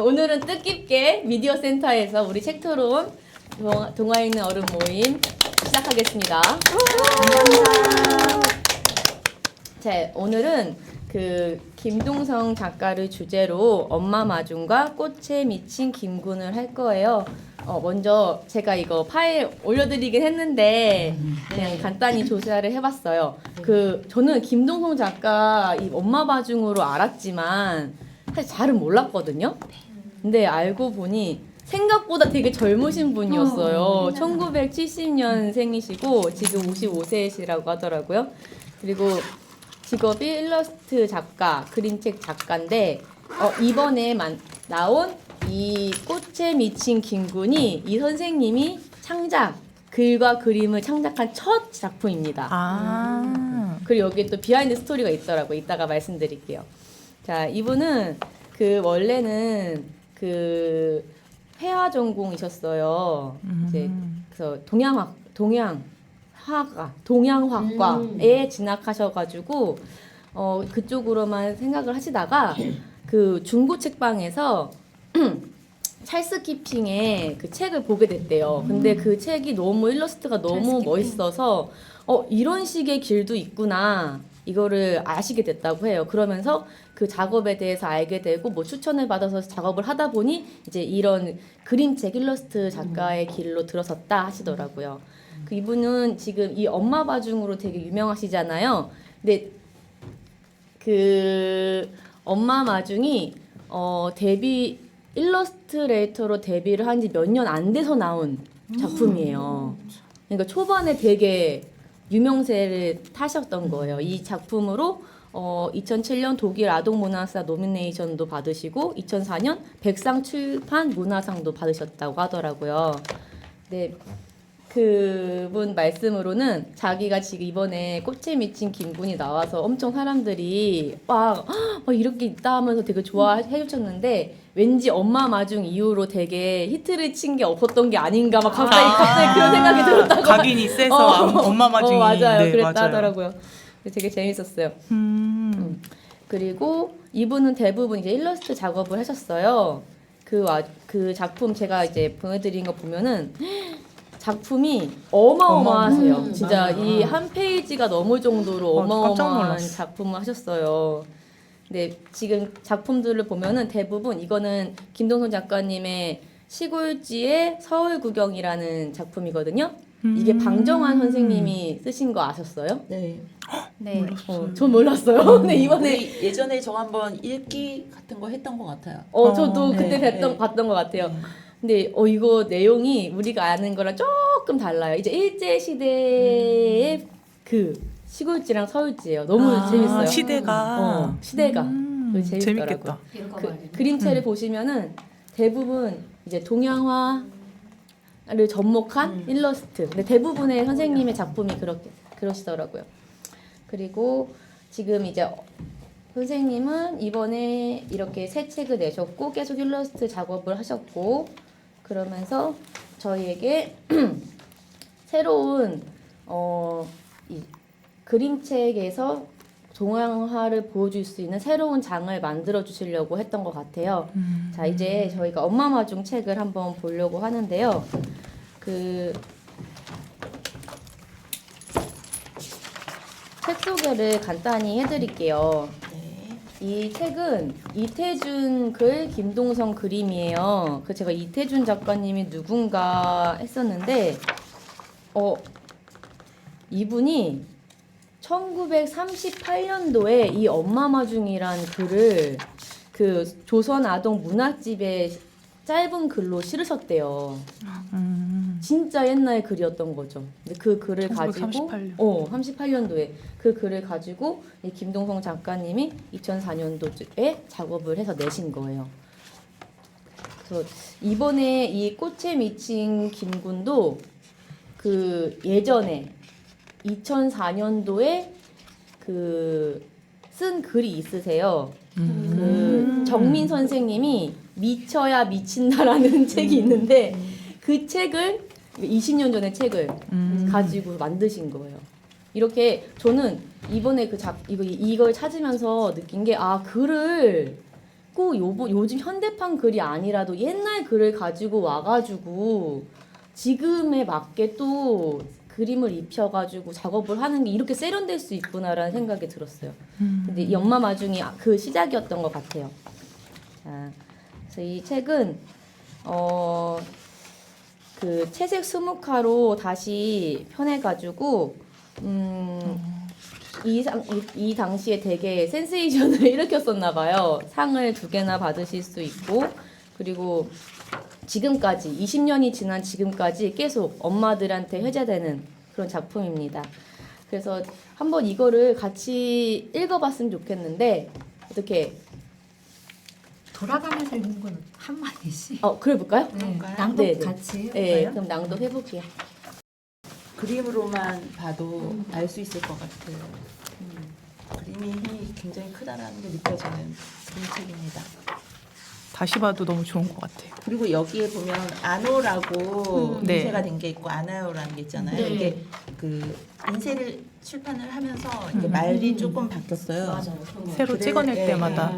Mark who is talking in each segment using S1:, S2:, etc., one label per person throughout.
S1: 오늘은 뜻깊게 미디어 센터에서 우리 책토론 동화 읽는 어른 모임 시작하겠습니다. 감사합니다. 자, 오늘은 그 김동성 작가를 주제로 엄마 마중과 꽃에 미친 김군을 할 거예요. 먼저 제가 이거 파일 올려드리긴 했는데 그냥 간단히 조사를 해봤어요. 저는 김동성 작가 이 엄마 마중으로 알았지만 사실 잘은 몰랐거든요. 근데 알고 보니 생각보다 되게 젊으신 분이었어요. 1970년생이시고 지금 55세시라고 하더라고요. 그리고 직업이 일러스트 작가, 그림책 작가인데 이번에 나온 이 꽃에 미친 김군이 이 선생님이 글과 그림을 창작한 첫 작품입니다. 그리고 여기에 또 비하인드 스토리가 있더라고요. 이따가 말씀드릴게요. 자, 이분은 원래는 회화 전공이셨어요. 이제 그래서 동양화과에 진학하셔가지고 그쪽으로만 생각을 하시다가 그 중고 책방에서 찰스 키핑의 그 책을 보게 됐대요. 근데 그 책이 너무 일러스트가 너무 멋있어서 이런 식의 길도 있구나. 이거를 아시게 됐다고 해요. 그러면서 그 작업에 대해서 알게 되고 뭐 추천을 받아서 작업을 하다 보니 이제 이런 그림책 일러스트 작가의 길로 들어섰다 하시더라고요. 이분은 지금 이 엄마 바중으로 되게 유명하시잖아요. 근데 그 엄마 마중이 일러스트레이터로 데뷔를 한 지 몇 년 안 돼서 나온 작품이에요. 그러니까 초반에 되게 유명세를 타셨던 거예요. 이 작품으로 2007년 독일 아동문화사 노미네이션도 받으시고 2004년 백상 출판 문화상도 받으셨다고 하더라고요. 네, 그분 말씀으로는 자기가 지금 이번에 꽃에 미친 김군이 나와서 엄청 사람들이 막 이렇게 있다 하면서 되게 좋아해 주셨는데 왠지 엄마 마중 이후로 되게 히트를 친 게 없었던 게 아닌가 막 갑자기 그런 생각이 들었다고.
S2: 각인이 세서 엄마 마중이
S1: 맞아요.
S2: 네,
S1: 그랬다
S2: 맞아요.
S1: 하더라고요. 되게 재밌었어요. 그리고 이분은 대부분 이제 일러스트 작업을 하셨어요. 그 작품 제가 이제 보내드린 거 보면은 작품이 어마어마하세요. 진짜 이 한 페이지가 넘을 정도로 어마어마한 작품을 하셨어요. 근데 지금 작품들을 보면은 대부분 이거는 김동선 작가님의 시골지의 서울 구경이라는 작품이거든요. 이게 방정환 선생님이 쓰신 거 아셨어요?
S3: 네.
S1: 네.
S2: 몰랐어요.
S1: 전 몰랐어요. 근데 이번에
S3: 예전에 저 한번 읽기 같은 거 했던 것 같아요.
S1: 저도
S3: 네,
S1: 그때
S3: 네.
S1: 봤던 것 같아요. 근데 이거 내용이 우리가 아는 거랑 조금 달라요. 이제 일제 시대의 그 시골지랑 서울지예요. 너무 재밌어요.
S2: 시대가
S1: 재밌더라고요.
S2: 재밌겠다.
S1: 그림체를 보시면은 대부분 이제 동양화를 접목한 일러스트. 근데 대부분의 선생님의 작품이 그러시더라고요. 그리고 지금 이제 선생님은 이번에 이렇게 새 책을 내셨고 계속 일러스트 작업을 하셨고 그러면서 저희에게 새로운 이 그림책에서 동양화를 보여줄 수 있는 새로운 장을 만들어 주시려고 했던 것 같아요. 자, 이제 저희가 엄마 마중 책을 한번 보려고 하는데요. 책 소개를 간단히 해드릴게요. 이 책은 이태준 글, 김동성 그림이에요. 제가 이태준 작가님이 누군가 했었는데, 이분이 1938년도에 이 엄마 마중이란 글을 조선 아동 문학집에 짧은 글로 실으셨대요. 진짜 옛날 글이었던 거죠. 근데 그 글을
S2: 1938년.
S1: 가지고 38년도에 그 글을 가지고 이 김동성 작가님이 2004년도에 작업을 해서 내신 거예요. 그래서 이번에 이 꽃에 미친 김군도 예전에 2004년도에 쓴 글이 있으세요. 정민 선생님이 미쳐야 미친다라는 책이 있는데 그 책을 20년 전의 책을 가지고 만드신 거예요. 이렇게 저는 이번에 이걸 찾으면서 느낀 게 글을 자꾸 요즘 현대판 글이 아니라도 옛날 글을 가지고 와가지고 지금에 맞게 또 그림을 입혀가지고 작업을 하는 게 이렇게 세련될 수 있구나라는 생각이 들었어요. 근데 이 엄마 마중이 그 시작이었던 것 같아요. 자, 그래서 이 책은 그 채색 수묵화로 다시 펴내가지고 이 당시에 되게 센세이션을 일으켰었나 봐요. 상을 2개나 받으실 수 있고 그리고 지금까지 20년이 지난 지금까지 계속 엄마들한테 회자되는 그런 작품입니다. 그래서 한번 이거를 같이 읽어봤으면 좋겠는데 어떻게
S4: 돌아가면서 읽는 건 한마디씩.
S1: 그래 볼까요?
S4: 네,
S3: 그럴까요?
S4: 낭독
S1: 네, 네.
S4: 같이 해볼까요?
S1: 네, 그럼 낭독해 볼게요.
S3: 그림으로만 봐도 알 수 있을 것 같아요. 그림이 힘이 굉장히 크다라는 게 느껴지는 그런 책입니다.
S2: 다시 봐도 너무 좋은 것 같아요.
S3: 그리고 여기에 보면 아노라고
S2: 네.
S3: 인쇄가 된 게 있고 아나요라는 게 있잖아요.
S1: 네.
S3: 이게 그 인쇄를 출판을 하면서 이게 말이 조금 바뀌었어요.
S2: 새로
S3: 그래,
S2: 찍어낼
S3: 예,
S2: 때마다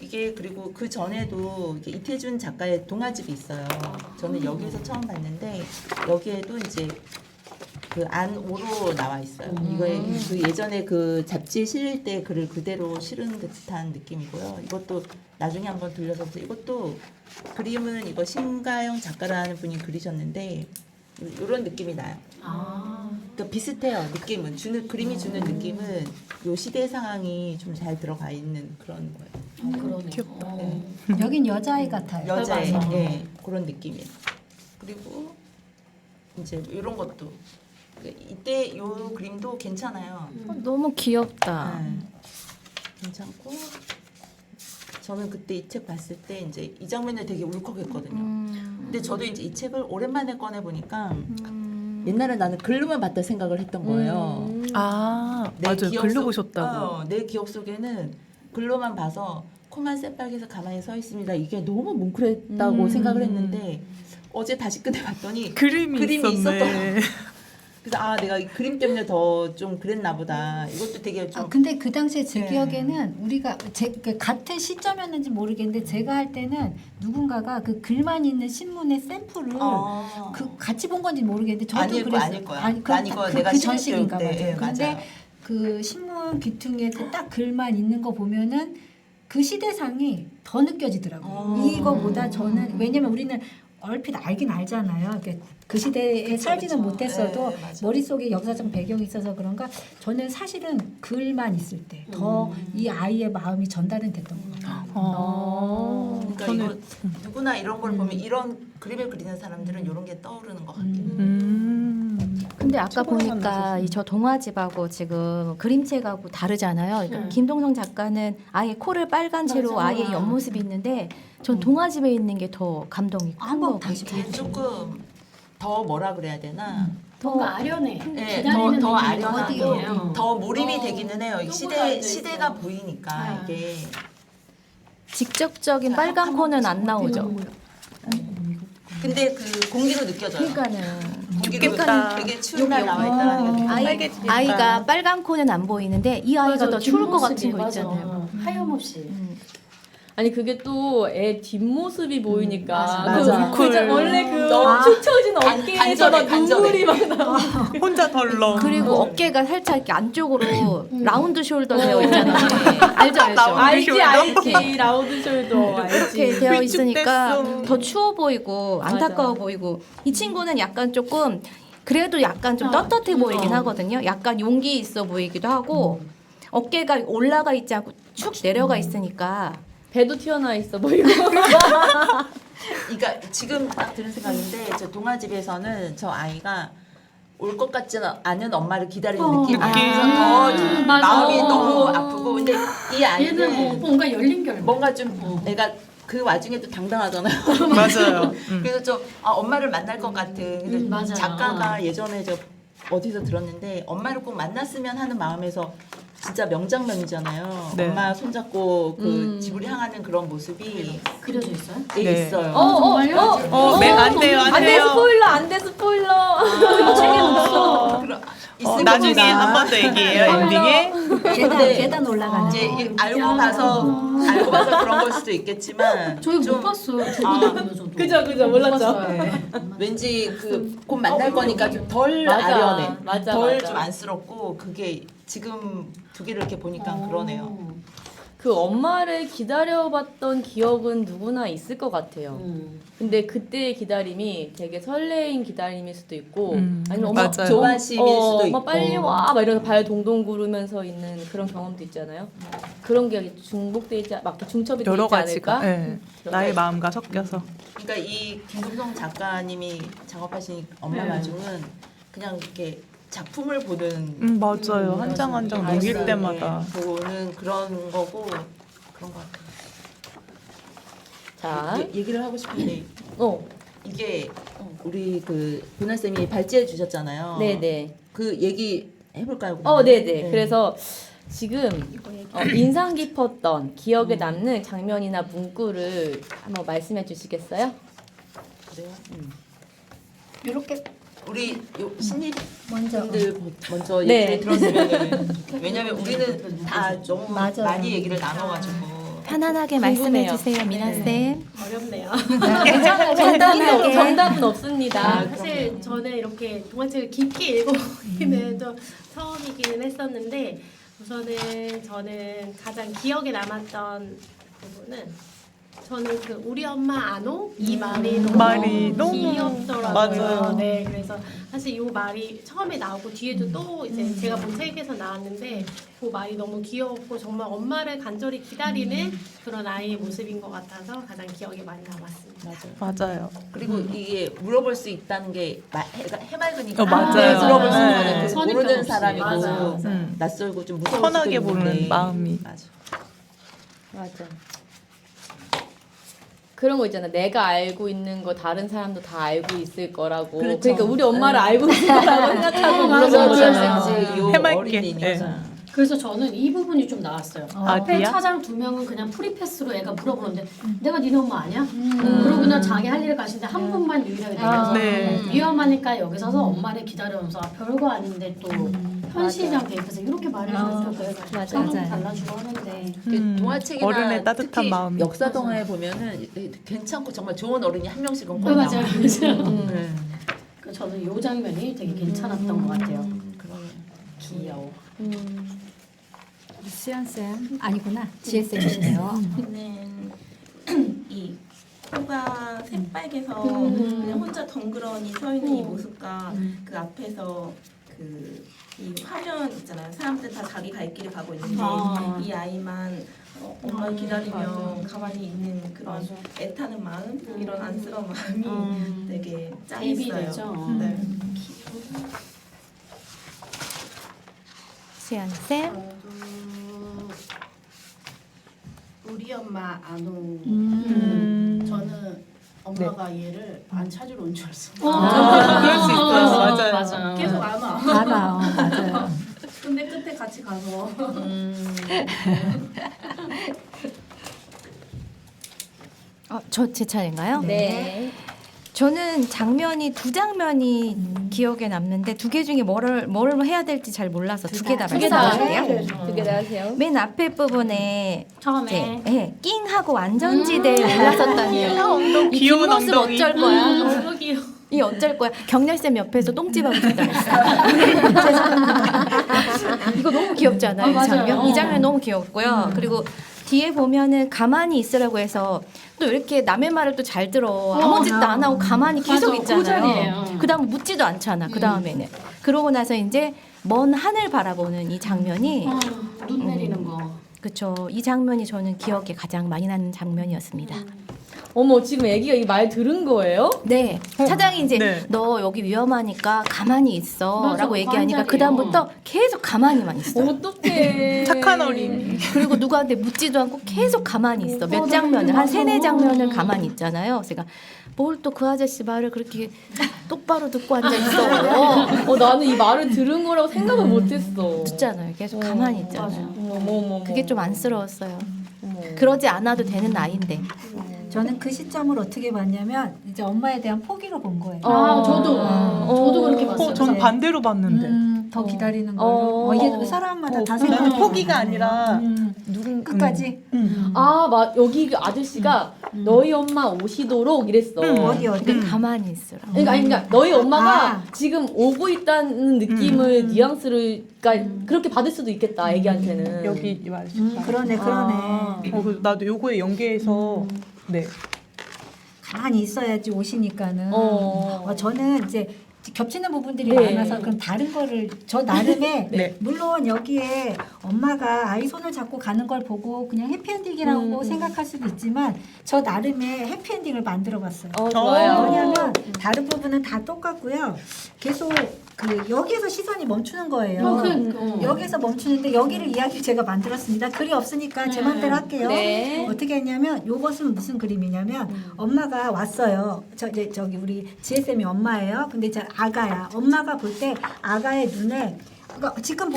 S3: 이게 그리고 그 전에도 이게 이태준 작가의 동화집이 있어요. 저는 여기에서 처음 봤는데 여기에도 이제 그 안오로 나와 있어요. 이거에 그 예전에 그 잡지에 실릴 때 글을 그대로 실은 듯한 느낌이고요. 이것도 나중에 한번 들려서 보세요. 이것도 그림은 이거 심가영 작가라는 분이 그리셨는데 이런 느낌이 나요. 그러니까 비슷해요. 느낌은 그림이 주는 느낌은 요 시대 상황이 좀 잘 들어가 있는 그런 거예요.
S2: 귀엽다.
S3: 네.
S4: 여긴 여자아이 같아요.
S3: 여자의
S1: 맞아.
S3: 예, 그런 느낌이에요. 그리고 이제 이런 것도 이때 요 그림도 괜찮아요.
S5: 너무 귀엽다.
S3: 네. 괜찮고 저는 그때 이 책 봤을 때 이제 이 장면을 되게 울컥했거든요. 근데 저도 이제 이 책을 오랜만에 꺼내 보니까 옛날에 나는 글로만 봤다 생각을 했던 거예요.
S2: 아
S3: 내
S2: 맞아요.
S3: 기억
S2: 글로
S3: 속-
S2: 보셨다고.
S3: 내 기억 속에는 글로만 봐서 코만 새빨개서 가만히 서 있습니다. 이게 너무 뭉클했다고 생각을 했는데 어제 다시 꺼내봤더니
S2: 그림이
S3: 그림이
S2: 있었네.
S3: 그래서 내가 이 그림 때문에 더 좀 그랬나 보다. 이것도 되게 좀
S4: 근데 그 당시에 제
S3: 네.
S4: 기억에는 우리가 그 같은 시점이었는지 모르겠는데 제가 할 때는 누군가가 그 글만 있는 신문의 샘플을 그 같이 본 건지 모르겠는데 저도
S3: 아닐 거야,
S4: 그랬어요.
S3: 아닐 거야.
S4: 아니,
S3: 난 이거
S4: 그
S3: 내가
S4: 전식인가
S3: 신입
S4: 봐요.
S3: 때, 예,
S4: 근데
S3: 맞아요.
S4: 그 신문 귀퉁이에 그 딱 글만 있는 거 보면은 그 시대상이 더 느껴지더라고요. 이거보다 저는 왜냐면 우리는 얼핏 알긴 알잖아요. 그 시대에
S3: 그쵸,
S4: 살지는
S3: 그쵸.
S4: 못했어도
S3: 네, 맞아요.
S4: 머릿속에 역사적 배경이 있어서 그런가 저는 사실은 글만 있을 때 더 이 아이의 마음이 전달은 됐던 것 같아요.
S3: 그러니까
S2: 저는
S3: 이거 누구나 이런 걸 보면 이런 그림을 그리는 사람들은 이런 게 떠오르는 것 같긴 해요.
S5: 근데 아까
S2: 초반에
S5: 보니까
S2: 만나셨어요.
S5: 이 저 동화집하고 지금 그림책하고 다르잖아요. 그러니까
S1: 네.
S5: 김동성 작가는 아예 코를 빨간 채로
S1: 맞아.
S5: 아예 옆모습이 있는데 전 동화집에 있는 게 더 감동이 큰
S4: 한번
S5: 거
S4: 다시
S5: 같아요.
S3: 이게 조금 더 뭐라 그래야 되나?
S6: 뭔가 아련해.
S3: 예,
S6: 기다리는
S3: 더
S6: 느낌이
S3: 아련하고
S6: 어디예요?
S3: 더 몰입이
S6: 어,
S3: 되기는 해요. 이
S6: 쪼그라져
S3: 시대가
S6: 있어.
S3: 보이니까
S6: 아.
S3: 이게
S5: 직접적인
S3: 자,
S5: 빨간
S3: 한번
S5: 코는
S3: 보세요.
S5: 안 나오죠.
S3: 근데 그 공기도 느껴져요.
S5: 그러니까는
S3: 공기도
S2: 좋겠다.
S3: 되게 추운 날 나와 있다는 게
S2: 빨개지니까.
S5: 아이가 빨간 코는 안 보이는데 이 아이가 더 추울 것 같은 거
S6: 맞아.
S5: 있잖아요.
S6: 하염없이.
S1: 아니 그게 또 애 뒷모습이 보이니까
S3: 맞아.
S1: 원래 그
S3: 너무
S1: 축 처진 어깨에서 막
S3: 간절해.
S1: 눈물이 막 나와.
S2: 혼자 덜렁.
S5: 그리고 어깨가 살짝 이렇게 안쪽으로 라운드 숄더 되어 있잖아요. 알죠, 알죠.
S1: 알지 라우드 숄더 알지.
S5: 이렇게 되어 있으니까
S2: 위축됐어.
S5: 더 추워 보이고 안타까워
S1: 맞아.
S5: 보이고 이 친구는 약간 조금 그래도 약간 좀 떳떳해 보이긴 하거든요. 약간 용기 있어 보이기도 하고 어깨가 올라가 있지 않고 축 내려가 있으니까
S1: 배도 튀어나와 있어 보이고.
S3: 그러니까 지금 딱 드는 생각인데 저 동화집에서는 저 아이가 올 것 같지는 않은 엄마를 기다리는 느낌이에요. 그래서 더 좀
S6: 맞아.
S3: 마음이 너무 아프고 근데 이
S6: 얘는
S3: 아이는
S6: 뭔가 열린 결.
S3: 뭔가 좀 내가 그 와중에도 당당하잖아요.
S2: 맞아요.
S3: 그래서 좀 엄마를 만날 것 같은. 근데
S6: 맞아요.
S3: 작가가 예전에 저 어디서 들었는데 엄마를 꼭 만났으면 하는 마음에서 진짜 명장면이잖아요.
S2: 네.
S3: 엄마 손잡고 그 집을 향하는 그런 모습이
S6: 그려져 있어요?
S2: 네.
S3: 있어요.
S2: 안 돼요, 안
S1: 안돼
S2: 돼요.
S1: 스포일러 안돼 스포일러.
S6: 책에 없어.
S3: 그럼
S2: 나중에 한 번 더 얘기해요 엔딩에.
S4: 계단 올라가는
S3: 이제
S4: 거.
S3: 알고 봐서 그런 걸 수도 있겠지만
S6: 저희
S3: 좀
S6: 못 봤어요. 저도 저도.
S1: 그죠, 몰랐죠.
S3: 왠지 그 곧 만날 거니까 좀 덜
S1: 맞아.
S3: 아련해,
S1: 맞아,
S3: 덜
S1: 맞아.
S3: 좀 안쓰럽고 그게 지금 두 개를 이렇게 보니까 그러네요.
S1: 그 엄마를 기다려봤던 기억은 누구나 있을 것 같아요. 근데 그때의 기다림이 되게 설레인 기다림일 수도 있고 아니면 엄마
S2: 맞아요.
S3: 조바심일 수도
S1: 엄마
S3: 있고.
S1: 빨리 와! 막 이러면서 발 동동 구르면서 있는 그런 경험도 있잖아요. 그런 게 중복되지 중첩이
S2: 여러
S1: 되지
S2: 가지가
S1: 않을까?
S2: 예, 나의 마음과 섞여서
S3: 그러니까 이 김금성 작가님이 작업하신 엄마 마중은 그냥 이렇게 작품을 보는
S2: 맞아요. 한 장 한 장 녹일 때마다
S3: 보는 그런 거고 그런 것 같아요.
S1: 자,
S3: 얘기를 하고 싶은데
S1: 어,
S3: 이게 우리 그 보나 쌤이 발제해 주셨잖아요.
S1: 네네.
S3: 그 얘기 해볼까요? 그러면?
S1: 네네.
S3: 네.
S1: 그래서 지금 인상 깊었던 기억에 남는 장면이나 문구를 한번 말씀해 주시겠어요?
S3: 그래요?
S4: 이렇게
S3: 우리 신입
S4: 먼저
S3: 분들 먼저
S1: 네.
S3: 얘기를 들었으면 왜냐면 우리는 다 너무
S4: 맞아요.
S3: 많이 얘기를 나눠가지고
S5: 편안하게
S1: 궁금해요.
S5: 말씀해 주세요, 미나 쌤.
S6: 어렵네요.
S1: 정답은 없습니다.
S6: 사실 저는 이렇게 동화책을 깊게 읽어보기는 좀 처음이기는 했었는데 우선은 저는 가장 기억에 남았던 부분은 저는 그 우리 엄마 안오 이 말이 너무 귀엽더라고요.
S2: 맞아요.
S6: 네, 그래서 사실 이 말이 처음에 나오고 뒤에도 또 이제 제가 본 책에서 나왔는데 그 말이 너무 귀엽고 정말 엄마를 간절히 기다리는 그런 아이의 모습인 것 같아서 가장 기억에 많이 남았습니다.
S2: 맞아요.
S3: 그리고 이게 물어볼 수 있다는 게 해맑으니까
S2: 맞아요.
S3: 물어볼 수 있는
S2: 네.
S3: 거는 그
S6: 선입견
S3: 모르는
S6: 없이.
S3: 사람이고
S6: 맞아요.
S3: 낯설고 좀 무서울
S2: 편하게
S3: 수도
S2: 보는
S3: 있는데.
S2: 마음이.
S3: 맞아.
S1: 맞아. 그런 거 있잖아. 내가 알고 있는 거 다른 사람도 다 알고 있을 거라고.
S3: 그렇죠.
S1: 그러니까 우리 엄마를 알고 있을 거라고 생각하고
S6: 맞아,
S1: 물어보잖아요.
S3: 요
S2: 해맑게.
S3: 어린이니까.
S6: 그래서 저는 이 부분이 좀 나왔어요. 앞에
S2: 아기야?
S6: 차장 두 명은 그냥 프리패스로 애가 물어보는데 내가 니네 엄마 아니야? 그러고 그냥 자기 할 일을 가시는데 한 분만 유일하게 내려서
S2: 네.
S6: 위험하니까 여기 서서 엄마를 기다려면서 별거 아닌데 또 현실이랑 대입해서 이렇게 말해주니까
S1: 맞아요.
S6: 상황이
S4: 맞아요.
S6: 달라지고 하는데
S3: 동화책이나
S2: 어른의 따뜻한
S3: 특히
S2: 마음이.
S3: 역사 동화에 보면은 괜찮고 정말 좋은 어른이 한 명씩은 꼭
S6: 맞아요.
S3: 나와요.
S6: 맞아요.
S3: 네.
S6: 그 저는 이 장면이 되게 괜찮았던 것 같아요.
S3: 그러네.
S1: 귀여워.
S4: 수연 쌤 아니구나 지혜 쌤이시네요.
S7: 저는 이 코가 새빨개서 그냥 혼자 덩그러니 서 있는 이 모습과 그 앞에서 그 이 화면 있잖아요. 사람들 다 자기 갈 길을 가고 있는데 이 아이만 엄마를 기다리며 가만히 있는 그런 애타는 마음, 이런 안쓰러운 마음이 되게
S6: 대입이
S7: 짠했어요.
S6: 되죠.
S7: 네.
S5: 수연 쌤.
S8: 우리 엄마 안오. 저는 엄마가 얘를 안 찾으러 온 줄 알았어.
S2: 그럴 수 있어요. 맞아요.
S8: 계속 안 와.
S4: 맞아요, 맞아요.
S8: 근데 끝에 같이 가서
S5: 저 제 차례인가요?
S1: 네.
S5: 저는 두 장면이 기억에 남는데 두 개 중에 뭘 해야 될지 잘 몰라서 두 개 다
S1: 두 개 다
S5: 말씀드릴게요.
S1: 두 개 다 하세요.
S5: 맨 앞에 부분에
S6: 처음에
S5: 낑 하고 완전지대에 올랐었다니.
S2: 귀여운
S5: 뒷모습
S2: 엉덩이.
S5: 어쩔 거야?
S6: 너무 귀여워.
S5: 이 어쩔 거야? 경렬쌤 옆에서 똥집하고 있다. 죄송합니다. 이거 너무 귀엽지 않아요? 이
S6: 맞아요.
S5: 장면? 이 장면 너무 귀엽고요. 그리고 뒤에 보면은 가만히 있으라고 해서 또 이렇게 남의 말을 또 잘 들어. 아무 짓도 안 하고 가만히 계속
S6: 맞아, 그
S5: 있잖아요.
S6: 자리예요.
S5: 그 다음 묻지도 않잖아. 그 다음에는. 그러고 나서 이제 먼 하늘 바라보는 이 장면이
S6: 눈 내리는 거.
S5: 그쵸. 이 장면이 저는 기억에 가장 많이 나는 장면이었습니다.
S1: 어머, 지금 애기가 이 말 들은 거예요?
S5: 네. 차장이 이제
S2: 네.
S5: 너 여기 위험하니까 가만히 있어
S6: 맞아,
S5: 라고 얘기하니까
S6: 관절이에요.
S5: 그 다음부터 계속 가만히만 있어.
S1: 어떡해.
S2: 착한 어린이.
S5: 그리고 누구한테 묻지도 않고 계속 가만히 있어. 몇 장면을 한 세네 장면을 가만히 있잖아요. 제가 뭘 또 그 아저씨 말을 그렇게 똑바로 듣고 앉아 있어.
S1: 나는 이 말을 들은 거라고 생각을 못했어.
S5: 듣잖아요. 계속 가만히 있잖아요.
S1: 어머.
S5: 그게 좀 안쓰러웠어요.
S1: 어머.
S5: 그러지 않아도 되는 나이인데.
S4: 저는 그 시점을 어떻게 봤냐면 이제 엄마에 대한 포기로 본 거예요.
S6: 저도 그렇게 봤어요.
S2: 저는 반대로 봤는데.
S4: 더 기다리는 걸로. 이게 사람마다 다
S2: 나는
S4: 생각이
S2: 포기가
S4: 다르구나.
S2: 아니라 누군
S4: 끝까지.
S1: 여기 그 아저씨가 너희 엄마 오시도록 이랬어.
S4: 어디
S5: 그러니까 가만히 있으라.
S1: 그러니까 너희 엄마가
S4: 아.
S1: 지금 오고 있다는 느낌을 뉘앙스를 그러니까 그렇게 받을 수도 있겠다 애기한테는.
S2: 여기 이 말.
S4: 그러네.
S2: 그래서 나도 요거에 연계해서 네.
S4: 가만히 있어야지 오시니까는. 저는 이제 겹치는 부분들이
S1: 네.
S4: 많아서 그럼 다른 거를 저 나름의
S2: 네.
S4: 물론 여기에 엄마가 아이 손을 잡고 가는 걸 보고 그냥 해피엔딩이라고 생각할 수도 있지만 저 나름의 해피엔딩을 만들어봤어요.
S1: 좋아요.
S4: 뭐냐면 다른 부분은 다 똑같고요. 계속 그 여기에서 시선이 멈추는 거예요. 여기에서 멈추는데 여기를 이야기를 제가 만들었습니다. 글이 없으니까 제 맘대로 할게요.
S1: 네.
S4: 어떻게 했냐면 요것은 무슨 그림이냐면 엄마가 왔어요. 저기 우리 지혜쌤이 엄마예요. 근데 저 아가야. 엄마가 볼 때 아가의 눈에 그러니까 지금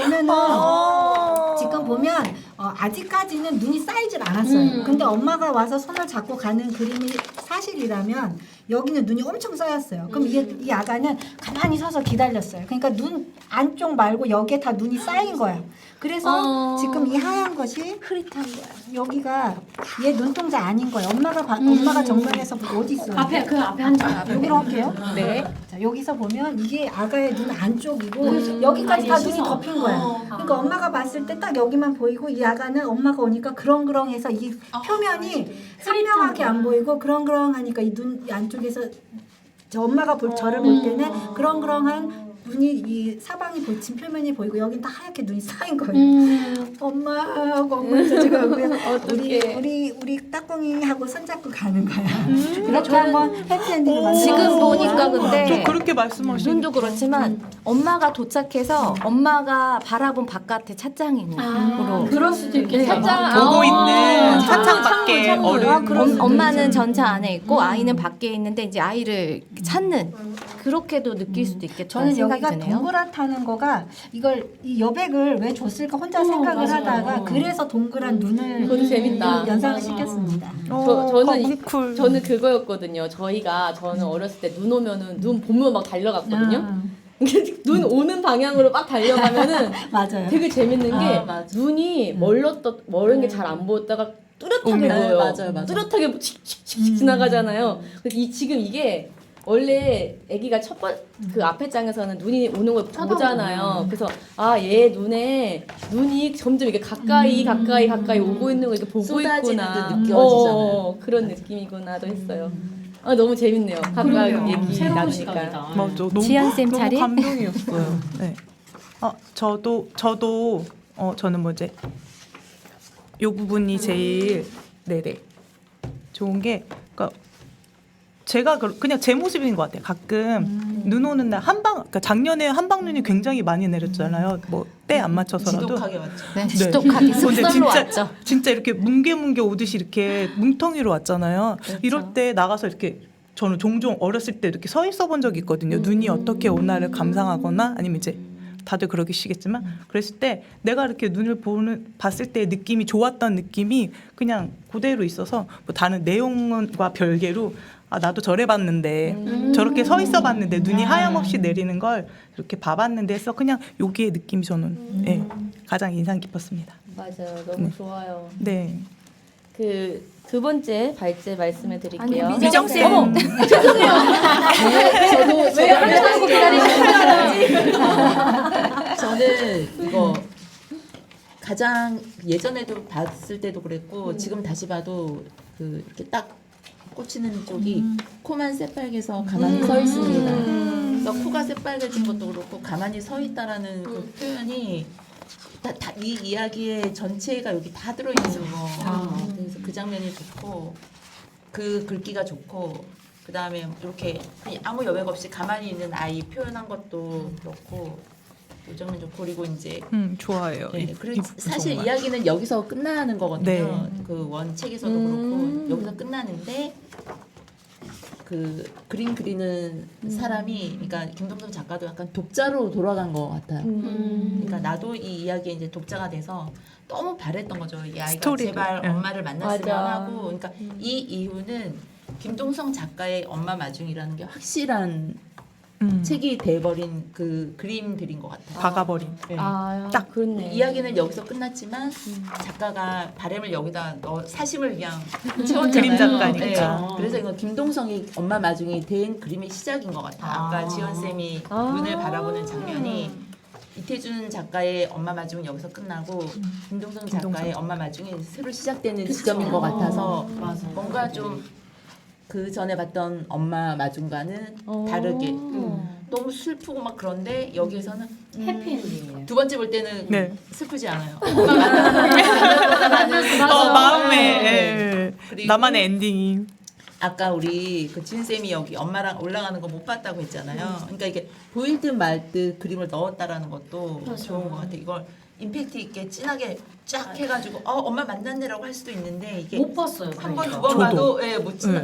S4: 보면 아직까지는 눈이 쌓이질 않았어요. 근데 엄마가 와서 손을 잡고 가는 그림이 사실이라면 여기는 눈이 엄청 쌓였어요. 그럼 이 아가는 가만히 서서 기다렸어요. 그러니까 눈 안쪽 말고 여기에 다 눈이 쌓인 거야. 그래서 지금 이 하얀 것이 흐릿한 거야. 여기가 얘 눈동자 아닌 거야. 엄마가 정면에서 어디 있어요?
S8: 그 앞에 앉아.
S4: 여기로 할게요.
S1: 네.
S4: 자, 여기서 보면 이게 아가의 눈 안쪽이고 여기까지 다 눈이 덮인 거야. 그러니까 엄마가 봤을 때 딱 여기만 보이고 이 아가는 엄마가 오니까 그렁그렁해서 이 표면이 선명하게 안 보이고 그렁그렁하니까 이 눈 안쪽에서 저 엄마가 저를 볼 때는 그렁그렁한 눈이 이 사방이 보친 표면이 보이고 여긴 다 하얗게 눈이 쌓인 거예요. 엄마하고 져가고요. 우리 따꿍이하고 손잡고 가는 거야. 이렇게 한번 해피엔딩을 만들어.
S5: 지금 보니까 근데
S2: 저 그렇게 말씀하시는
S5: 눈도 그렇지만 엄마가 도착해서 엄마가 바라본 바깥에 찻장으로
S8: 그럴 수도 있겠다.
S2: 보고 있는 차창 밖에 어른
S5: 엄마는 전차 안에 있고 아이는 밖에 있는데 이제 아이를 찾는 그렇게도 느낄 수도 있겠다
S4: 저는
S5: 생각이
S4: 여기가
S5: 드네요.
S4: 동그랗다는 거가 이 여백을 왜 줬을까 혼자 생각을 하다가 그래서 동그란 눈을
S1: 그것도 재밌다.
S4: 연상을 시켰습니다.
S1: 저는 그거였거든요. 저는 어렸을 때 눈 오면은 눈 보면 막 달려갔거든요. 눈 오는 방향으로 막 달려가면은
S4: 맞아요.
S1: 되게 재밌는 게
S3: 맞아.
S1: 눈이 멀은 게 잘 안 보였다가 뚜렷하게 보여요.
S3: 맞아요.
S1: 뚜렷하게 칙칙칙 지나가잖아요. 지금 이게 원래 아기가 그 앞에 장에서는 눈이 오는 걸 보잖아요. 그래서 얘 눈이 점점 이렇게 가까이 오고 있는 걸 이렇게 보고
S3: 쏟아지는
S1: 있구나.
S3: 듯 느껴지잖아요.
S1: 그런 느낌이구나도 했어요. 너무 재밌네요. 각각 얘기
S8: 새로운
S1: 나누니까.
S8: 시각이다.
S2: 맞아. 너무
S5: 지연쌤
S2: 너무
S5: 차례?
S2: 감동이었어요. 네. 저도 저는 이제 요 부분이 제일 네네 좋은 게 그러니까 제가 그냥 제 모습인 것 같아요. 가끔 눈 오는 날 그러니까 작년에 한방눈이 굉장히 많이 내렸잖아요. 뭐 때 안 맞춰서라도.
S3: 지독하게 왔죠.
S5: 네, 지독하게
S2: 근데
S5: 습설로 왔죠.
S2: 진짜 이렇게 뭉게뭉게 오듯이 이렇게 뭉텅이로 왔잖아요.
S5: 그렇죠.
S2: 이럴 때 나가서 이렇게 저는 종종 어렸을 때 이렇게 서 있어 본 적이 있거든요. 눈이 어떻게 오나를 감상하거나 아니면 이제 다들 그러시겠지만 그랬을 때 내가 이렇게 눈을 봤을 때 느낌이 좋았던 느낌이 그냥 그대로 있어서 뭐 다른 내용과 별개로 나도 저래 봤는데 저렇게 서 있어 봤는데 눈이 하염없이 내리는 걸 이렇게 봐봤는데 해서 그냥 여기에 느낌이 저는 네, 가장 인상 깊었습니다.
S1: 맞아요. 너무 좋아요.
S2: 네.
S1: 두 번째 발제 말씀해 드릴게요.
S5: 미정쌤.
S1: 어머, 죄송해요. 저도 왜 하고 기다리시는
S3: 저는 이거 가장 예전에도 봤을 때도 그랬고 지금 다시 봐도 이렇게 딱 꽂히는 쪽이 코만 새빨개서 가만히 서 있습니다. 그래서 코가 새빨개진 것도 그렇고 가만히 서 있다라는 그 표현이 이 이야기의 전체가 여기 다 들어있는 거. 그래서 그 장면이 좋고 그 글귀가 좋고 그 다음에 이렇게 아무 여백 없이 가만히 있는 아이 표현한 것도 그렇고 이 장면 좋고 그리고 이제
S2: 좋아해요.
S3: 네, 그리고 사실 이야기는 여기서 끝나는 거거든요.
S2: 네.
S3: 그 원책에서도 그렇고 여기서 끝나는데 그 그림 그리는 사람이 그러니까 김동성 작가도 약간 독자로 돌아간 것 같아요. 그러니까 나도 이 이야기에 이제 독자가 돼서 너무 바랬던 거죠. 이 아이가
S2: 스토리를.
S3: 제발 엄마를 만났으면
S1: 맞아.
S3: 하고 그러니까 이 이유는 김동성 작가의 엄마 마중이라는 게 확실한 책이 돼버린 그 그림들인 것 같아요.
S2: 박아버린.
S3: 네.
S1: 아,
S2: 딱
S1: 그렇네.
S3: 이야기는 여기서 끝났지만 작가가 바람을 여기다 사심을 그냥
S2: 그림
S3: 채웠잖아요.
S2: 작가니까.
S3: 네. 그래서 이건 김동성이 엄마 마중이 된 그림의 시작인 것 같아요. 아까 지연 쌤이 눈을 바라보는 장면이 이태준 작가의 엄마 마중은 여기서 끝나고 김동성 작가의 엄마 마중이 새로 시작되는 지점인 것 같아서 뭔가 좀 그 전에 봤던 엄마 마중과는 다르게 너무 슬프고 막 그런데 여기에서는
S8: 해피엔딩이에요.
S3: 두 번째 볼 때는
S2: 네.
S3: 슬프지 않아요.
S2: 마음에 예.
S3: 그리고
S2: 나만의 엔딩이.
S3: 아까 우리 그 진쌤이 여기 엄마랑 올라가는 거 못 봤다고 했잖아요. 그러니까 이게 보일 듯 말 듯 그림을 넣었다라는 것도 좋은 것 같아요. 이걸 임팩트 있게 진하게 쫙 해가지고 엄마 만났네라고 할 수도 있는데 이게
S8: 못 봤어요.
S3: 한 번 두
S8: 그러니까.
S3: 번 봐도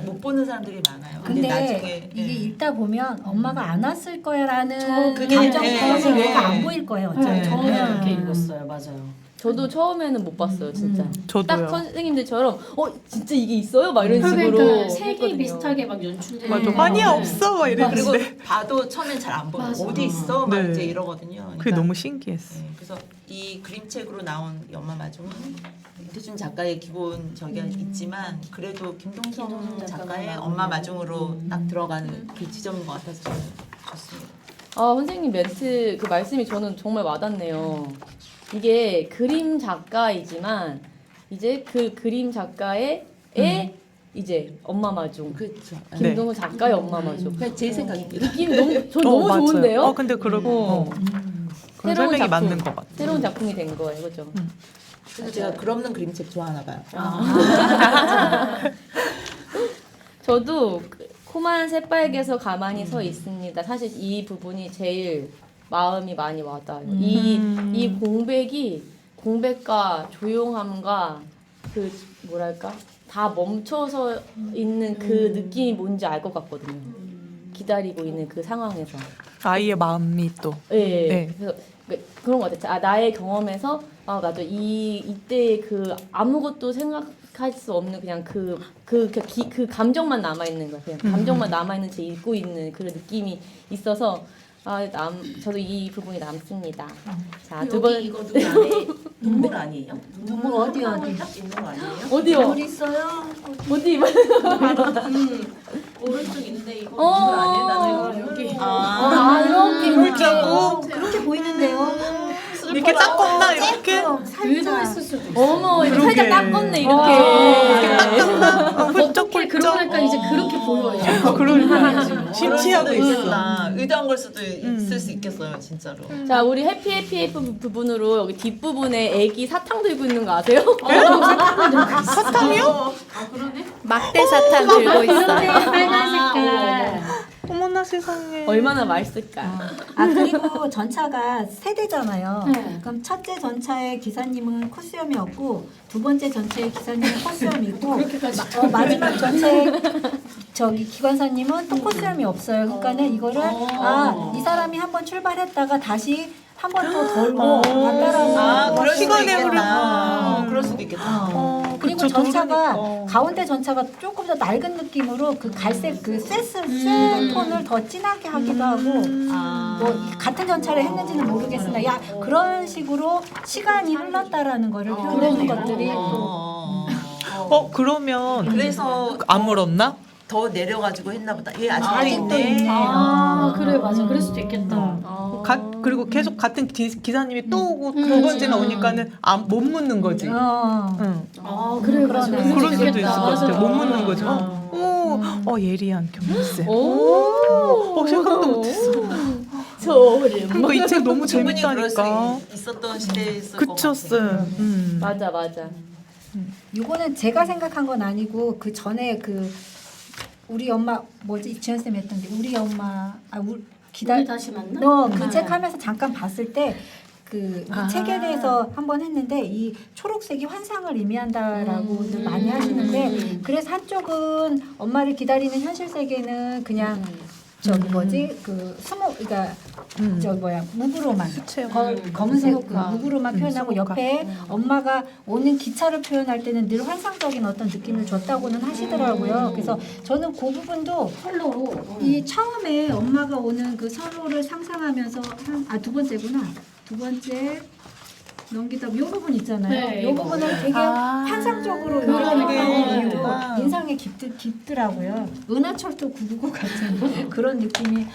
S3: 못 보는 사람들이 많아요.
S4: 근데
S3: 나중에
S4: 이게
S3: 예.
S4: 읽다 보면 엄마가 안 왔을 거야라는
S3: 그게
S4: 감정
S3: 예,
S4: 때문에
S3: 예.
S4: 얘가 안 보일 거예요. 어차피.
S8: 네, 저는
S3: 네.
S8: 그렇게 읽었어요. 맞아요.
S1: 저도 처음에는 못 봤어요, 진짜.
S2: 저도요.
S1: 딱 선생님들처럼 진짜 이게 있어요? 막 이런 식으로
S8: 그러니까 색이
S1: 했거든요.
S8: 비슷하게 막 연출돼.
S2: 맞아. 환희야 없어 막
S3: 그리고
S2: 이랬는데.
S3: 봐도 처음엔 잘 안 보여.
S8: 맞아.
S3: 어디 있어? 막
S2: 네.
S3: 이제 이러거든요.
S2: 그게
S3: 그러니까
S2: 너무 신기했어.
S3: 네, 그래서 이 그림책으로 나온 이 엄마 마중은 이태준 작가의 기본 저기가 있지만 그래도 김동성 작가의 엄마 마중으로 딱 들어가는 그 지점인 것 같아서 저는 좋습니다.
S1: 선생님 멘트 그 말씀이 저는 정말 와닿네요. 이게 그림 작가이지만 이제 그 그림 작가의 이제 엄마 마중.
S3: 그렇죠.
S1: 김동훈 작가의 엄마 마중.
S3: 그냥 제 생각입니다.
S1: 느낌 너무
S2: 맞아요.
S1: 좋은데요?
S2: 근데 그러고 그런
S1: 새로운
S2: 설명이
S1: 작품.
S2: 맞는 것 같아.
S1: 새로운 작품이 된 거예요, 그죠?
S3: 그래서 제가 그럼는 그림책 좋아하나 봐요.
S1: 저도 코만 새빨개서 가만히 서 있습니다. 사실 이 부분이 제일 마음이 많이 와닿아요. 이 공백과 조용함과 그 뭐랄까 다 멈춰서 있는 그 느낌이 뭔지 알 것 같거든요. 기다리고 있는 그 상황에서.
S2: 아이의 마음이 또.
S1: 네.
S2: 네.
S1: 그래서 그런 것 같아요. 나의 경험에서 나도 이때 그 아무것도 생각할 수 없는 그냥 그 감정만 남아 있는 거야. 그냥 감정만 남아 있는 채 읽고 있는 그런 느낌이 있어서 저도 이 부분이 남습니다. 자, 두 번.
S7: 이거 눈 안에 눈물 아니에요?
S4: 눈물 어디
S7: 딱 있는 거 아니에요?
S1: 어디요?
S4: 물 있어요?
S1: 어디?
S7: 오른쪽 있는데 이거 눈물 아니에요? 나는 이거 여기
S4: 이렇게
S2: 물자고
S4: 그렇게 보이는데요.
S2: 이렇게 닦았나 이렇게.
S8: 의도했을 수도 있어.
S1: 어머, 이거
S2: 그러게.
S1: 살짝 닦았네 이렇게.
S8: 어떻게 그러니까 이제 그렇게 보여요.
S2: 그러니까 심취하고 있어.
S3: 있겠다. 의도한 걸 수도 있을 수 있겠어요, 진짜로.
S1: 자, 우리 해피 부분으로 여기 뒷부분에 애기 사탕 들고 있는 거 아세요?
S2: 사탕이요?
S5: 막대 사탕 들고 있어요.
S4: 빨간 색깔.
S2: 어머나 세상에.
S1: 얼마나 맛있을까?
S4: 그리고 전차가 세대잖아요.
S8: 네.
S4: 그럼 첫째 전차의 기사님은 코수염이었고 두 번째 전차의 기사님은 코수염이고 마지막 전차의 기관사님은 또 코수염이 없어요. 그러니까는 이거를 이 사람이 한번 출발했다가 다시 한 번 더 돌고 왔다라는
S3: 그럴 수도
S2: 시간의
S3: 있겠다. 그럴 수도 있겠다.
S4: 그리고
S2: 그쵸,
S4: 전차가
S2: 도르니까.
S4: 가운데 전차가 조금 더 낡은 느낌으로 그 갈색 그 쇠 톤을 더 진하게 하기도 하고 뭐 같은 전차를 했는지는 모르겠으나 그런 식으로 시간이 흘렀다라는 거를 표현하는 것들이 또
S2: 그러면
S3: 그래서
S2: 안 물었나?
S3: 더 내려가지고 했나 보다. 얘 아직도
S4: 아직도
S3: 있네.
S4: 있네.
S8: 그래 맞아. 그럴 수도 있겠다.
S2: 그리고 계속 같은 기사님이 또 오고 두 번째나 오니까는 못 묻는 거지. 응.
S8: 그래 맞아.
S4: 그러네.
S2: 그럴 수도 있을
S8: 있겠다.
S2: 것 같아. 못
S8: 맞아.
S2: 묻는 거죠. 예리한 경험세.
S1: 오,
S2: 생각도 못했어.
S1: 소름.
S2: 이 책 너무
S3: 충분히 그럴 수
S2: 재밌다니까.
S3: 있었던 시대였을 것
S2: 그쵸,
S3: 같아요.
S2: 쌤.
S1: 맞아.
S4: 요거는 제가 생각한 건 아니고 그 전에 우리 엄마 지연 쌤 했던 게 우리 엄마
S8: 우리 다시 만나?
S4: 그 책 하면서 잠깐 봤을 때 이 책에 대해서 한번 했는데 이 초록색이 환상을 의미한다라고들 많이 하시는데 그래서 한쪽은 엄마를 기다리는 현실 세계는 그냥 저기 뭐지 그 수목 그러니까 저 뭐야 묵으로만
S2: 수채화.
S4: 검은색 그
S1: 수목화.
S4: 묵으로만 표현하고 옆에 엄마가 오는 기차를 표현할 때는 늘 환상적인 어떤 느낌을 줬다고는 하시더라고요. 그래서 저는 그 부분도
S8: 컬러로
S4: 이 처음에 엄마가 오는 그 선로를 상상하면서 두 번째구나. 두 번째 넘기다 요 부분 있잖아요.
S8: 네,
S4: 요
S8: 이거.
S4: 부분을 되게 환상적으로
S8: 그러게.
S4: 표현했다고
S2: 이유가.
S4: 인상에 깊더라고요. 은하철도 999 같은 그런 느낌이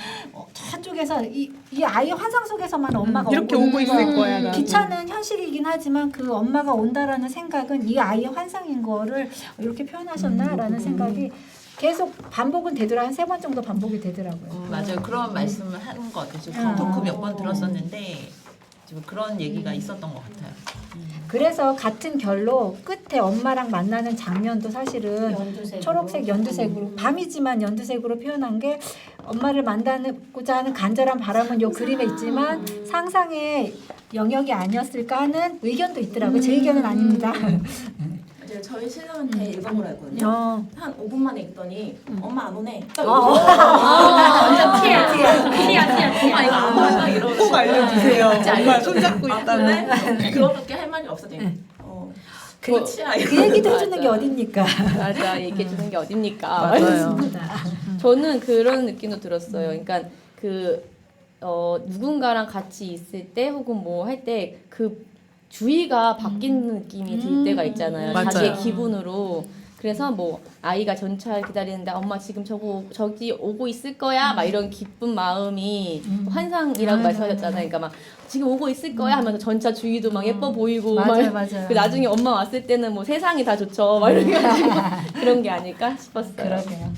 S4: 저쪽에서 이 아이의 환상 속에서만 엄마가
S2: 이렇게
S4: 오고
S2: 오고 있을 거야. 라고.
S4: 기차는 현실이긴 하지만 그 엄마가 온다라는 생각은 이 아이의 환상인 거를 이렇게 표현하셨나라는 생각이 계속 반복은 되더라. 한 3번 정도 반복이 되더라고요.
S3: 맞아요. 그런 말씀을 하는 것 같아요. 지금
S4: 아.
S3: 토크 몇 번 들었었는데 지금 그런 얘기가 있었던 것 같아요.
S4: 그래서 같은 결로 끝에 엄마랑 만나는 장면도 사실은
S8: 연두색
S4: 초록색 연두색으로 밤이지만 연두색으로 표현한 게 엄마를 만나고자 하는 간절한 바람은 요 그림에 있지만 상상의 영역이 아니었을까 하는 의견도 있더라고요. 제 의견은 아닙니다.
S7: 이제 저희 신랑한테 읽어보라 했거든요. 한 5분 만에 읽더니 엄마 안 오네.
S8: 완전 티야 티야
S7: 아 이거 안 오나 이러고
S2: 꼭 알려주세요. 엄마 손잡고
S7: 아
S2: 있다는.
S7: 그래? 그거밖에 할 말이 없었대요. 끝이야 이거.
S4: 그 얘기도 해주는 게 어딥니까?
S1: 맞아, 얘기해 주는 게 어딥니까?
S2: 맞아요.
S4: 그렇습니다.
S1: 저는 그런 느낌도 들었어요. 그러니까 누군가랑 같이 있을 때 혹은 뭐 할 때 그 주의가 바뀌는 느낌이 들 때가 있잖아요.
S2: 맞아요.
S1: 자기의 기분으로. 그래서 뭐 아이가 전철 기다리는데 엄마 지금 저기 오고 있을 거야 막 이런 기쁜 마음이 환상이라고 말씀하셨잖아요. 그러니까 막 지금 오고 있을 거야 하면서 전차 주위도 막 예뻐 보이고
S4: 맞아요,
S1: 막
S4: 맞아요.
S1: 그 나중에 엄마 왔을 때는 뭐 세상이 다 좋죠. 막 이래가지고 그런 게 아닐까 싶었어요.
S4: 그러게요.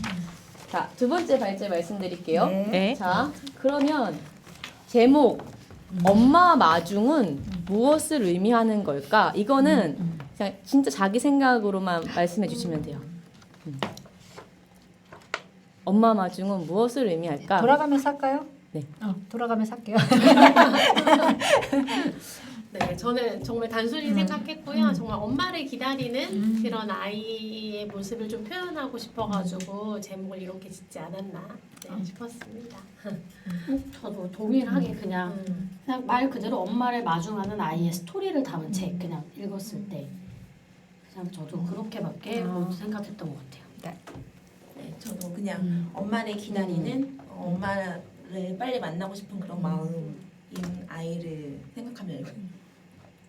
S1: 자, 두 번째 발제 말씀드릴게요.
S4: 네.
S2: 네.
S1: 자, 그러면 제목 엄마 마중은 무엇을 의미하는 걸까? 이거는 그냥 진짜 자기 생각으로만 말씀해 주시면 돼요. 엄마 마중은 무엇을 의미할까?
S4: 돌아가면서 할까요?
S1: 네.
S4: 돌아가면서 할게요.
S6: 네, 저는 정말 단순히 생각했고요. 정말 엄마를 기다리는 그런 아이의 모습을 좀 표현하고 싶어가지고 제목을 이렇게 짓지 않았나 싶었습니다.
S8: 저도 동일하게 그냥 말 그대로 엄마를 마중하는 아이의 스토리를 담은 책 그냥 읽었을 때 그냥 저도 그렇게밖에 못 생각했던 것 같아요.
S7: 네, 저도 그냥 엄마를 기다리는 엄마를 빨리 만나고 싶은 그런 마음인 아이를 생각하면 읽어요.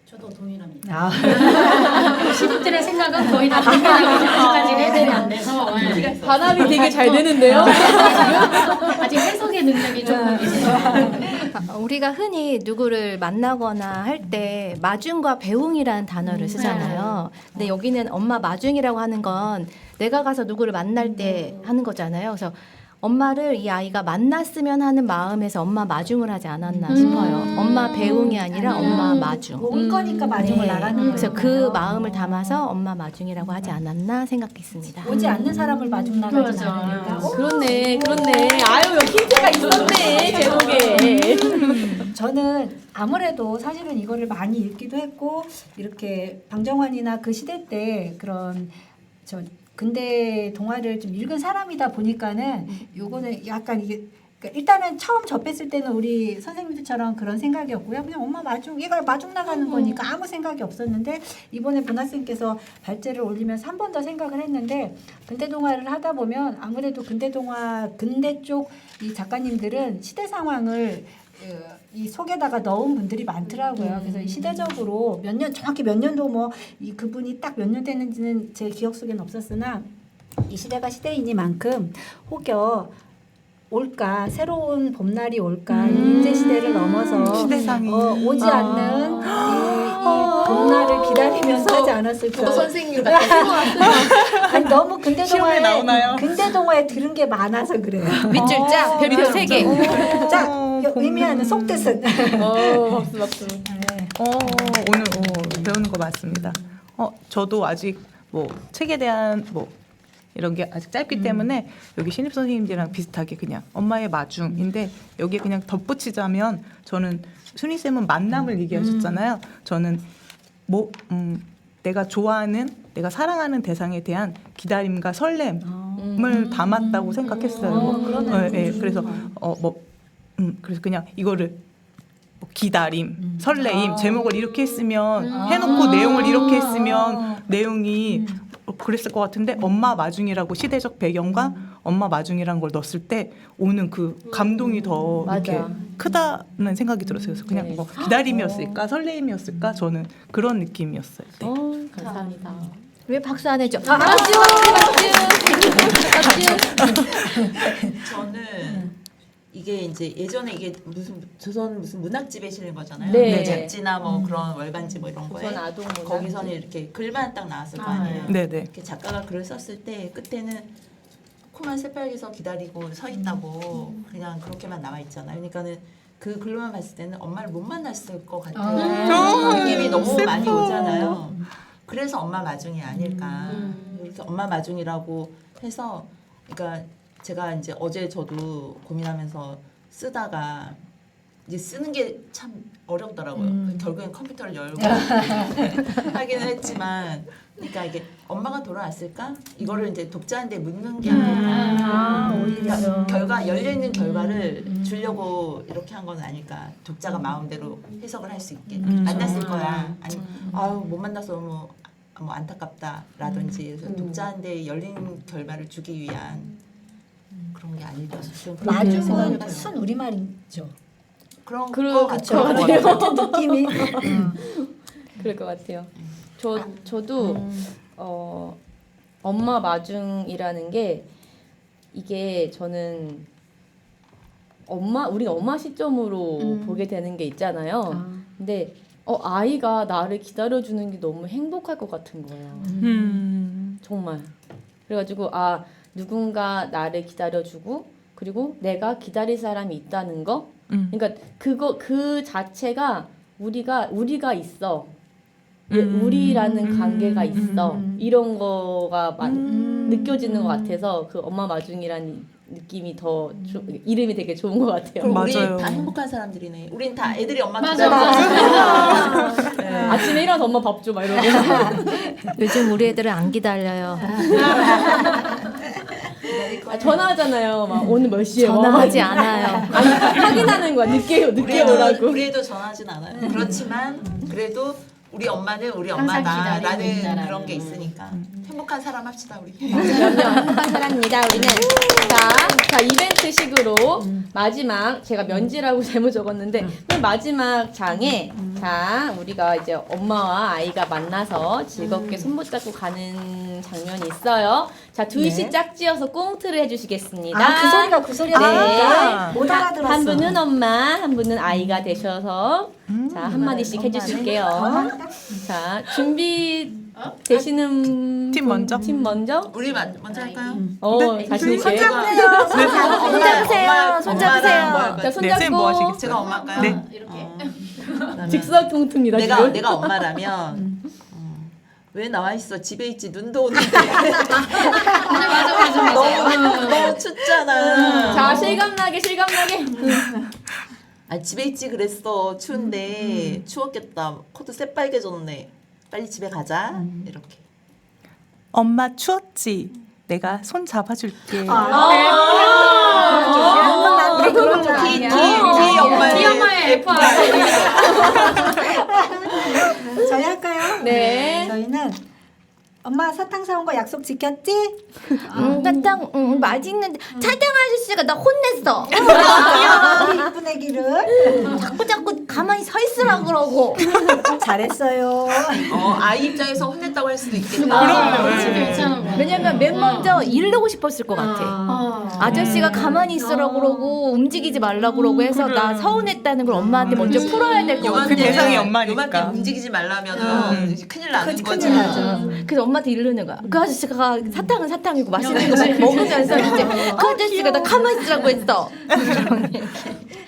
S8: 저도 동일합니다. 시집들의 생각은 거의 다 동일하게 아직까지 해결이 안 돼서
S1: 반합이 되게 잘 되는데요.
S8: 아직 해석의 능력이 조금 있어요.
S5: 우리가 흔히 누구를 만나거나 할 때 마중과 배웅이라는 단어를 쓰잖아요. 근데 여기는 엄마 마중이라고 하는 건 내가 가서 누구를 만날 때 하는 거잖아요. 그래서 엄마를 이 아이가 만났으면 하는 마음에서 엄마 마중을 하지 않았나 싶어요. 엄마 배웅이 아니라 엄마 마중.
S4: 올 거니까 마중을 나가는 거예요.
S5: 그래서 그 마음을 담아서 엄마 마중이라고 하지 않았나 생각했습니다.
S4: 오지 않는 사람을 마중 나가지
S8: 맞아.
S4: 않으니까.
S1: 그렇네. 아유, 힌트가 있었네, 제목에.
S4: 저는 아무래도 사실은 이거를 많이 읽기도 했고 이렇게 방정환이나 그 시대 때 그런 근대 동화를 좀 읽은 사람이다 보니까는 요거는 약간 이게 그러니까 일단은 처음 접했을 때는 우리 선생님들처럼 그런 생각이었고요. 그냥 엄마 마중 얘가 마중 나가는 거니까 아무 생각이 없었는데 이번에 보나쌤께서 발제를 올리면서 한 번 더 생각을 했는데 근대 동화를 하다 보면 아무래도 근대 쪽 이 작가님들은 시대 상황을 이 속에다가 넣은 분들이 많더라고요. 그래서 이 시대적으로 정확히 몇 년도 뭐 이 그분이 딱 몇 년 됐는지는 제 기억 속에는 없었으나 이 시대가 시대이니만큼 혹여 올까 새로운 봄날이 올까 이 인재 시대를 넘어서
S2: 시대상이.
S4: 오지 않는 이 봄날을 기다리면서 하지 않았을까.
S1: 선생님 같은
S4: 아니 너무 근대
S2: 시험에 나오나요?
S4: 동화에 들은 게 많아서 그래요.
S5: 밑줄 짝, 별표 3개.
S4: 자 의미하는 속뜻은.
S1: 박수.
S4: 네.
S2: 오늘 배우는 거 맞습니다. 저도 아직 뭐 책에 대한 뭐 이런 게 아직 짧기 때문에 여기 신입 선생님들이랑 비슷하게 그냥 엄마의 마중인데 여기에 그냥 덧붙이자면 저는 순희 쌤은 만남을 얘기하셨잖아요. 저는 내가 좋아하는 내가 사랑하는 대상에 대한 기다림과 설렘 담았다고 생각했어요. 그래서 그래서 그냥 이거를 뭐 기다림, 설레임 제목을 이렇게 했으면 해놓고 내용을 이렇게 했으면 내용이 그랬을 것 같은데 엄마 마중이라고 시대적 배경과 엄마 마중이라는 걸 넣었을 때 오는 그 감동이 더 이렇게
S1: 맞아.
S2: 크다는 생각이 들었어요. 그래서 그냥
S1: 네.
S2: 뭐 기다림이었을까 설레임이었을까 저는 그런 느낌이었어요. 네.
S1: 감사합니다.
S5: 왜 박수 안 해줘?
S3: 저는 이게 이제 예전에 이게 무슨 조선 무슨 문학집에 실린 거잖아요.
S1: 네.
S3: 잡지나 뭐 그런 월간지 뭐 이런 거에
S1: 조선 아동 문학.
S3: 거기서는 이렇게 글만 딱 나왔을 거 아니에요.
S2: 네네.
S3: 이렇게 작가가 글을 썼을 때 끝에는 코만 새빨개서 기다리고 서 있다고 그냥 그렇게만 나와 있잖아요. 그러니까는 그 글로만 봤을 때는 엄마를 못 만났을 것 같은 느낌이 너무 많이 오잖아요. 그래서 엄마 마중이 아닐까. 이렇게 엄마 마중이라고 해서 그러니까 제가 이제 어제 저도 고민하면서 쓰다가 이제 쓰는 게 참 어렵더라고요. 결국엔 컴퓨터를 열고 하기는 했지만, 그러니까 이게 엄마가 돌아왔을까? 이거를 이제 독자한테 묻는 게 아닐까. 그러니까 결과 열려 있는 결과를 주려고 이렇게 한 건 아닐까. 독자가 마음대로 해석을 할 수 있게 만났을 거야. 아니, 아유 못 만나서 뭐 안타깝다라든지 그래서 독자한테 열린 결과를 주기 위한 그런 게 아닐까. 좀 그렇게 생각을
S4: 마중은
S3: 해요.
S4: 순 우리말이죠.
S3: 그런
S1: 그럴
S3: 거 같죠.
S4: 같은 느낌이.
S1: 그럴 것 같아요. 저도 엄마 마중이라는 게 이게 저는 우리는 엄마 시점으로 보게 되는 게 있잖아요. 근데 아이가 나를 기다려주는 게 너무 행복할 것 같은 거예요. 정말. 그래가지고 누군가 나를 기다려주고 그리고 내가 기다릴 사람이 있다는 거. 그러니까 그 자체가 우리가 있어. 우리라는 관계가 있어. 이런 거가 느껴지는 것 같아서 그 엄마 마중이라는 느낌이 더 이름이 되게 좋은 것 같아요.
S3: 그럼 우리
S2: 맞아요.
S3: 다 행복한 사람들이네. 우린 다 애들이 엄마
S6: 맞아,
S3: 기다리잖아. 네.
S1: 아침에 일어나서 엄마 밥 줘 막 이러고.
S5: 요즘 우리 애들은 안 기다려요.
S1: 전화하잖아요. 막 오늘 몇 시에 와?
S5: 전화하지 않아요.
S1: 아니, 확인하는 거야. 늦게 오라고.
S3: 우리 애도 전화하진 않아요. 그렇지만 그래도 우리 엄마는 우리
S8: 항상
S3: 엄마다라는
S8: 기다리고 있다라는.
S3: 그런 게 있으니까 행복한 사람 합시다 우리.
S1: 행복한 사람입니다. 우리는 자 이벤트식으로 마지막 제가 면지라고 잘못 적었는데 그 마지막 장에 자 우리가 이제 엄마와 아이가 만나서 즐겁게 손붙잡고 가는 장면이 있어요. 자 둘씩 짝지어서 꽁트를 해주시겠습니다.
S4: 그 소리가 그 소리가
S1: 네.
S4: 못 알아들었어.
S1: 한 분은 엄마, 한 분은 아이가 되셔서 자 한마디씩 해주실게요. 자 준비 되시는
S2: 팀 먼저?
S1: 팀 먼저.
S3: 우리 먼저 할까요?
S1: 자신 있게.
S3: 제가
S5: 손잡으세요. 손잡으세요.
S1: 자
S2: 네, 선생님 뭐
S1: 손잡고
S2: 하시겠어요?
S3: 제가 엄마일까요?
S2: 네.
S6: 이렇게.
S3: 그러면
S1: 직선 통투입니다. 지금.
S3: 내가 엄마라면 왜 나와 있어? 집에 있지. 눈도 오는데.
S6: 맞아.
S3: 너무 춥잖아.
S1: 자 실감나게.
S3: 집에 있지 그랬어. 추운데 추웠겠다. 코도 새빨개졌네. 빨리 집에 가자. 이렇게.
S2: 엄마 추웠지? 내가 손 잡아줄게.
S4: 우리 그런 거
S3: 뒤
S4: 아니야.
S3: 엄마의 F.
S4: 저희 할까요?
S1: 네.
S4: 저희는 엄마 사탕 사온 거 약속 지켰지?
S5: 사탕 맛있는데 사탕 아저씨가 나 혼냈어.
S4: 우리 이쁜 애기를
S5: 자꾸 가만히 서 있으라 그러고.
S4: 잘했어요.
S3: 아이 입장에서 혼냈다고 할 수도 있겠다.
S6: 집에 있자는 거.
S5: 왜냐면 맨 먼저 이르고 싶었을 것 같아. 아저씨가 가만히 있으라 그러고 움직이지 말라 그러고 해서 나 서운했다는 걸 엄마한테 먼저 풀어야 될 것 같아.
S2: 그 대상이 엄마니까.
S3: 요맘때 움직이지 말라면은 이제 큰일 나는 거지.
S4: 큰일 나죠.
S5: 그래서 엄마한테 이르는 거야. 그 아저씨가 사탕은 사탕이고 맛있는 거 먹으면서 이제 그 아저씨가 나 가만히 있으라고 했어.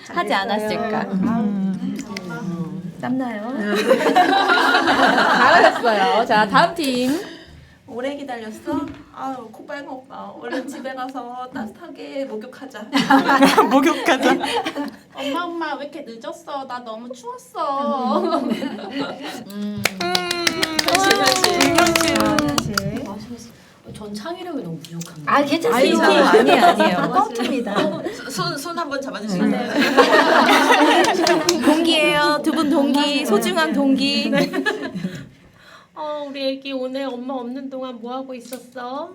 S5: 하지 않았을까. 땀나요?
S1: 잘하셨어요. 자 다음 팀.
S7: 오래 기다렸어? 아유 코빨 오빠 얼른 집에 가서 따뜻하게 목욕하자.
S2: 목욕하자.
S6: 엄마 왜 이렇게 늦었어? 나 너무 추웠어.
S3: 그렇지.
S4: 현실.
S8: 전 창의력이 너무 부족합니다.
S4: 아
S1: 아유,
S4: 괜찮습니다.
S1: 아니에요.
S4: 뻥칩니다.
S7: 손 한번 잡아주시겠어요?
S5: 동기예요. 두 분 동기, 소중한 동기.
S6: 우리 애기 오늘 엄마 없는 동안 뭐 하고 있었어?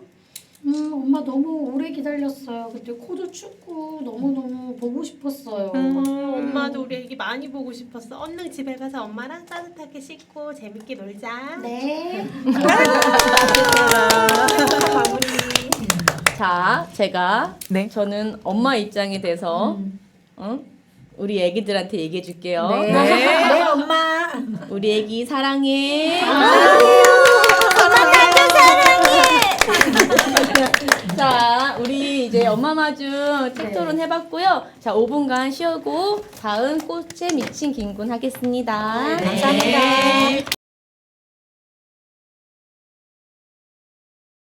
S8: 엄마 너무 오래 기다렸어요. 그때 코도 춥고 너무너무 보고 싶었어요.
S6: 엄마도 우리 애기 많이 보고 싶었어. 얼른 집에 가서 엄마랑 따뜻하게 씻고 재밌게 놀자.
S8: 네.
S1: 자, 제가
S2: 네.
S1: 저는 엄마 입장이 돼서 우리 애기들한테 얘기해 줄게요.
S4: 네, 엄마.
S1: 우리 애기 사랑해. 자, 우리 이제 엄마 마중 책 토론 해봤고요. 자, 5분간 쉬고 다음 꽃에 미친 김군 하겠습니다.
S4: 감사합니다.